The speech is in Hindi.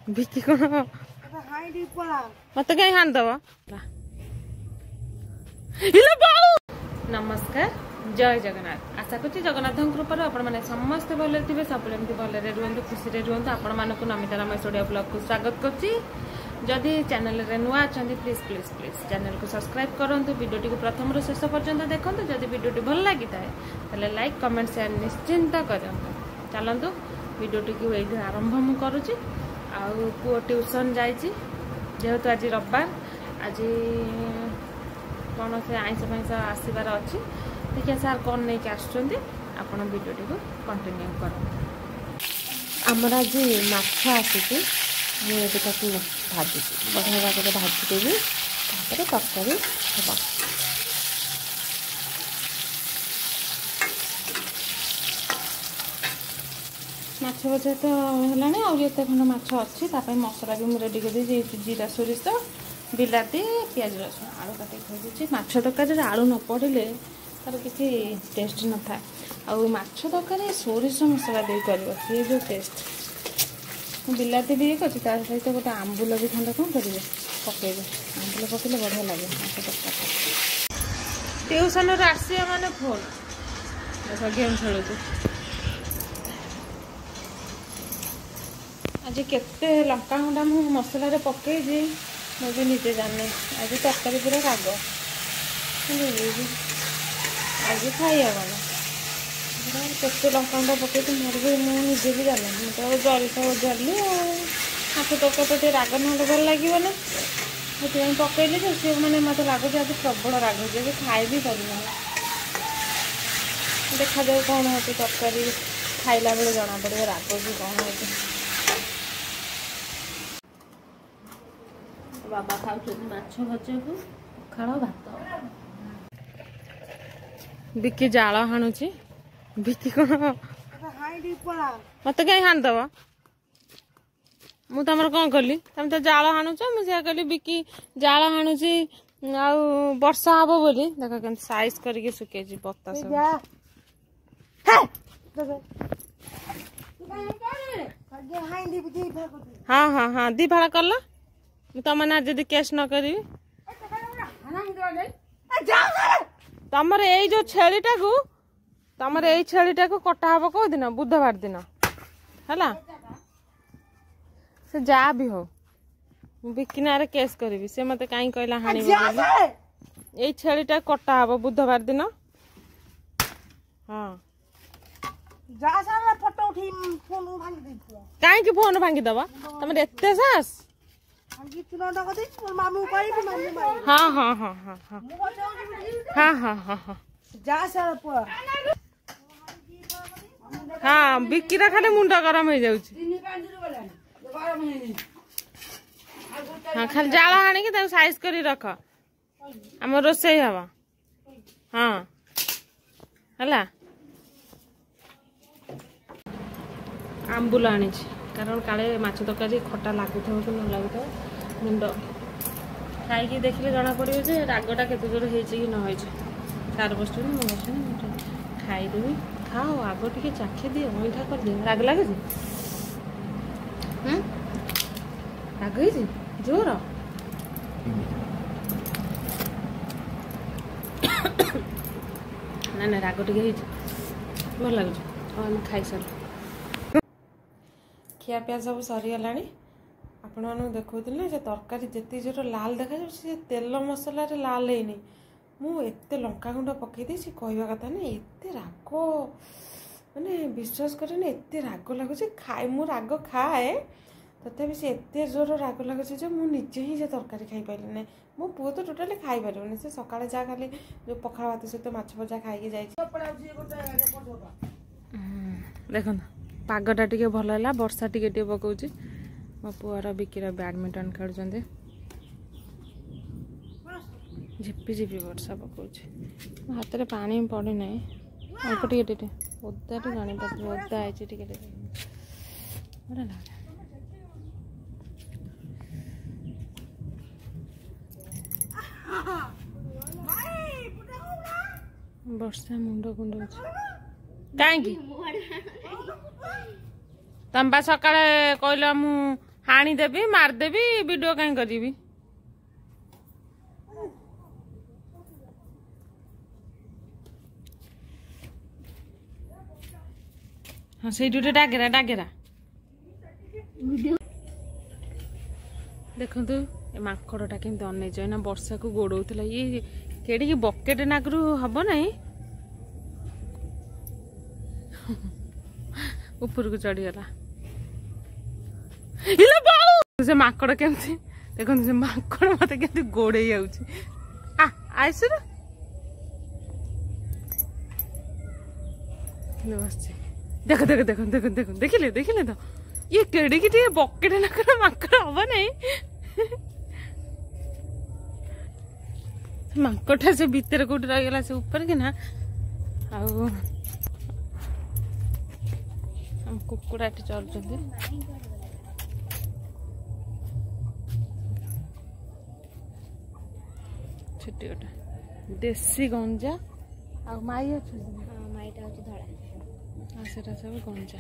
बिकी कौन मत कहीं हाणीदेव नमस्कार जय जगन्नाथ आशा करुँ जगन्नाथ कृपार आपने समस्ते भले थे सब भले रुहतु खुशी रुहतु आपण मानक नमिता रमेश ओडिया ब्लॉग को स्वागत करछि जदि चैनल रे नुआ अच्छा प्लीज प्लीज प्लीज चैनल को सब्सक्राइब करूँ वीडियो को प्रथम शेष पर्यंत देखो जदि वीडियो भल लगी थाए लाइक कमेंट शेयर निश्चिंत करूँ चलतु वीडियो को ये आरंभ मु करुँची आउ पुओ ट्यूशन जाइए जेहेतु आज रविवार आज कौन से आईस फैंस आसबार अच्छी देखिए सार कौन नहीं आपण वीडियो को कंटिन्यू कर आमर आज माछ आसी मुझे भाजी बढ़िया भाग में भाजीदेवी तरकारी हम माछ भजा तो है आते खंड माछ अच्छी मसला भी मुझे रेडी कर जीरा सोरिष बिलाती पियाज रसुण आलू काटिक खाई माछ तरकारी आलू न पड़े तार किसी टेस्ट न था आउ माछ तरकारी सोरिष मसला दे कर सी जो टेस्ट बिलाती भी एक अच्छी तार सहित गोटे आंबुल भी खंड कौन करेंगे पकड़े आंबुल पकड़े बढ़िया लगे माछ तरकारी ट्यूशन आसिया माने फोन देख गेम खेलु आज केते लंका गुंडा मु मसला रे पकई मुझे निजे जाने आज तरकारी पूरा राग आज खाई हेबना केते लंका गुंडा पकई मोर भी मुझे भी जाने मुझे जरी सब जरली माछ तरकारी तो राग ना भल लगे ना से पकईली तो सी मैंने मत लगुच आज प्रबल राग हो खाई भी पारिना देखा जाए कौन हो तरकारी खाइला बेले जना पड़े राग भी कौन हो बाबा खाऊ माछ भजा को पखाड़ भात बिकी जाल हाणुची बिकी कौन मत कहीं हाणीदेव मुझे कौन कली तुम तो जाल हाणुच मुझे कहली बिकी जाल हाणुची आउ वर्षा हम बोली देख के साइज करके सुखे बत्ता सब हाँ हाँ हाँ दी भाड़ा करला तुम जदि केस न करी तमर यही जो छेलीटा को तमर यही छेलीटा को कटा हब कौ दिन बुधवार दिन है से जा भी हो बिकिना केस करी से मत कहीं कहला हाणी यही छेलीटा कटा हब बुधवार दिन हाँ कहीं फोन भांगीदब तुम एत सास हाँ हाँ हाँ हाँ हाँ हाँ हाँ हाँ हाँ हाँ बिकिरा खाली मुंड गरम हो जाऊँ हाँ खाली जाल हाणिकी साइज कर रख आम रोसई हम हाँ है आंबुल आनी कारण काले माछ तरकारी खटा लगुथ कि न लगुथ मुंड खाई देखिले जना पड़ो जे रागटा केते जोर होती कि न सार बस खाईदेवी खाओ आग टे चाखी दिए अईठा कर दिए राग लगे राग जोर ना ना राग टे भल लगुच आम खाई सार खियापिया सब सरीगला आपण मानक देखुले से तरकारी जिते जोर लाल देखा से तेल मसला लाल है मुझे लंका गुंड पकई कहवा कथा ना एत राग माने विश्वास करें एत राग लगुच खाए मु राग खाए तथापि से एत जोर राग लगुच मुझे ही से तरकारी खाई पारे ना मो पुओ तो टोटाली खाई पारे से सका जहाँ खाली जो पखाड़ भात सहित माछ भजा खाई देख पागटा टी भल है वर्षा टी पकाउच मो पुअर बिकिर बैडमिंटन खेलुं झिपी झिपी वर्षा पकाउच हाथ में पानी पड़ी ना अल्प टे ओदा तो जानी पारे ओदा आई बढ़िया वर्षा मुंड कुंडा कहीं तुम बा सका कहल मु हाणीदेवी मारदेवी वीडियो कहीं करी हाँ से डागेरा डागेरा देखु ए माकड़टा केमती अनेज ना वर्षा को गोड़ौला ये केड़ी बकेट नागरू हम ना ऊपर को चढ़ीगला से माकड़ केमती देखो से माकड़ मत के गोड़े आईस बस देख देख देख देख देख देखिले देखिले तो ये केड़ी की बकेट नागर माकड़ हम नहीं माकड़ा से भीतर कौट रहीगला से ऊपर कि ना कुकुड़ा चल छोटी गोटा देसी गंजा आ माई अच्छा माईटा धड़ा सब गंजा